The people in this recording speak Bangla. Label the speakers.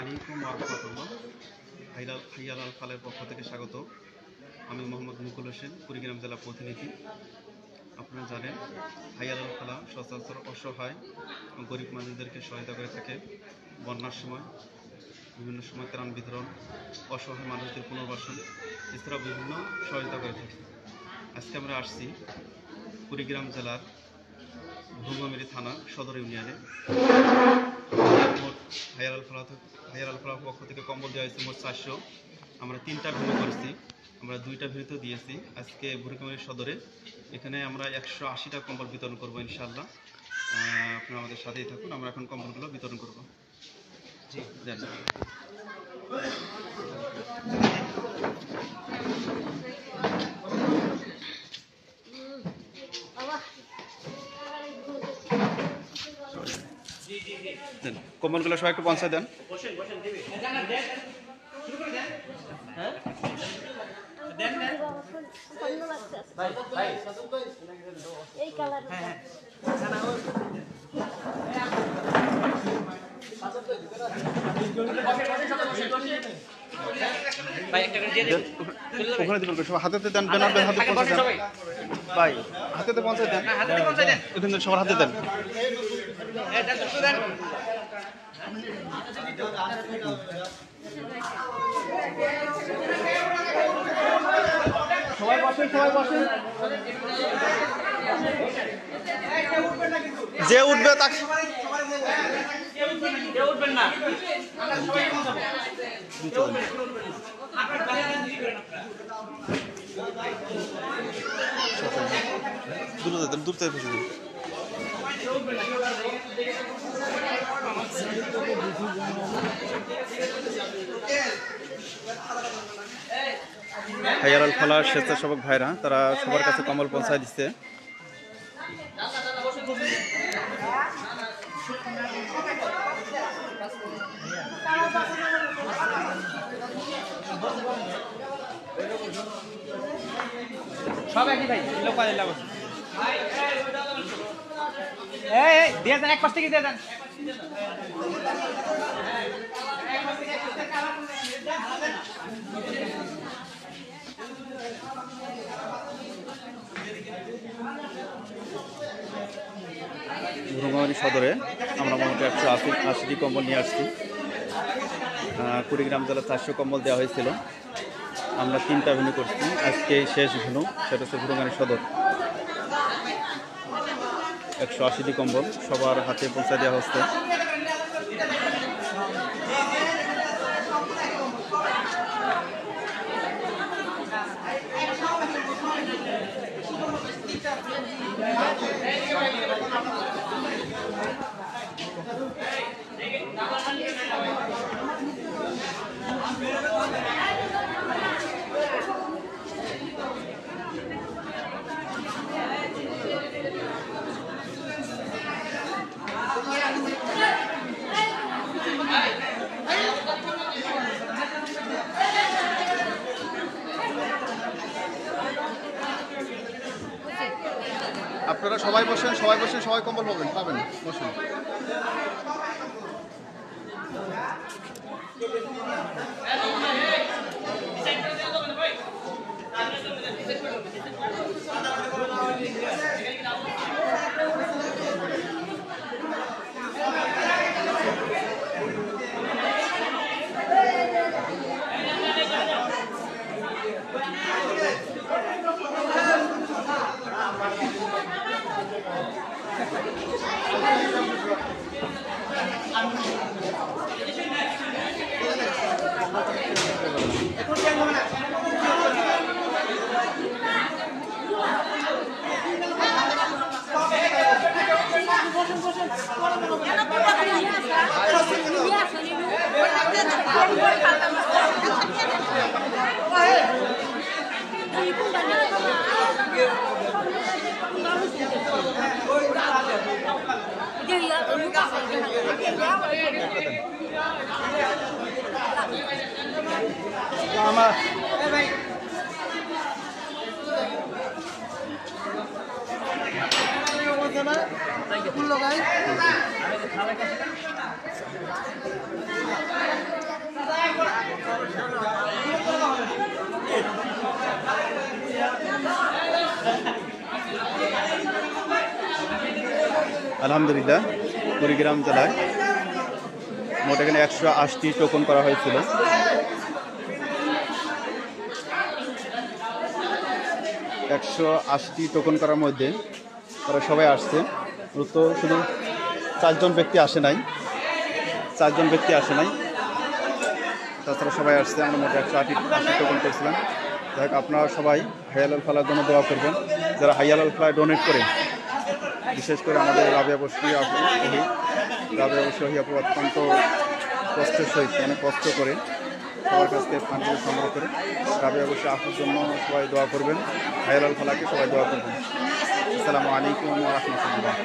Speaker 1: আলাইকুম ওয়া রাহমাতুল্লাহ। হাইয়াল আল ফালাহের পক্ষ থেকে স্বাগত। আমি মোহাম্মদ মুকুল হোসেন, কুড়িগ্রাম জেলা প্রতিনিধি। আপনারা জানেন হাইয়াল আল ফালাহ সচরাচর অসহায় ও গরিব মানুষদেরকে সহায়তা করে থাকে। বন্যার সময়, বিভিন্ন সময় ত্রাণ বিতরণ, অসহায় মানুষদের পুনর্বাসন, এছাড়াও বিভিন্ন সহায়তা করে থাকে। আজকে আমরা আসছি কুড়িগ্রাম জেলার ভুঙ্গামারী থানা সদর ইউনিয়নে। হাইয়াল আল ফালাহ পক্ষ থেকে কম্বল দেওয়া হয়েছে মোট 400। আমরা 3টা ভিন্ন করেছি, আমরা 2টা ভিন্নতে দিয়েছি। আজকে ভুঙ্গামারী সদরে এখানে আমরা 180টা কম্বল বিতরণ করবো ইনশাআল্লাহ। আপনারা আমাদের সাথেই থাকুন, আমরা এখন কম্বলগুলো বিতরণ করবো। জি দেন। কম্বলগুলো সবাই একটু পৌঁছায় দেন। ওখানে দিবেন, সবার হাতে দেন, হাতে পৌঁছে দেন ভাই, হাতে পৌঁছে দেন, এখানে সবার হাতে দেন। সবাই বসেন, যে উঠবে তাকে উঠবেন না। দূর থেকে ফেসে দিন। হাইয়াল আল ফালাহ স্বেচ্ছাসেবক ভাইরা তারা সবার কাছে কম্বল পৌঁছায় দিচ্ছে।
Speaker 2: সব একই ভাই, দিয়ে দেন, এক পাশ থেকে দিয়ে দেন।
Speaker 1: ভুঙ্গামারী সদরে আমরা মোটামুটি 180টি কম্বল নিয়ে আসছি। কুড়িগ্রাম জেলা 400 কম্বল দেওয়া হয়েছিল, আমরা 3টা ভেন্যু করছি। আজকে শেষ ভেন্যু, সেটা হচ্ছে ভুঙ্গামারী সদর। 180টি কম্বল সবার হাতে পৌঁছে দেওয়া হচ্ছে। আপনারা সবাই বসেন, সবাই কম্বল পাবেন, বসেন।
Speaker 2: ফুল লাগাই
Speaker 1: আলহামদুলিল্লাহ কুড়িগ্রাম জেলায় মোট এখানে 180টি টোকন করা হয়েছিল। 180টি টোকন করার মধ্যে তারা সবাই আসছে, তো শুধু 4 জন ব্যক্তি আসে নাই, তাছাড়া সবাই আসছে। আমরা মোট 180 টোকন করেছিলাম। যাই হোক, আপনারা সবাই হাইয়ালাল ফালার জন্য দোয়া করবেন। যারা হাইয়ালাল ফালায় ডোনেট করে, বিশেষ করে আমাদের রাবিয়া বসরি আপু, অত্যন্ত কষ্টের সহিত, অনেক কষ্ট করে সবার কাছ থেকে ফান্ডগুলো সংগ্রহ করে রাবিয়া বসরি আপুর জন্য সবাই দোয়া করবেন। হাইয়ালাল ফালাকে সবাই দোয়া করবেন। আসসালামু আলাইকুম ওয়া রাহমাতুল্লাহ।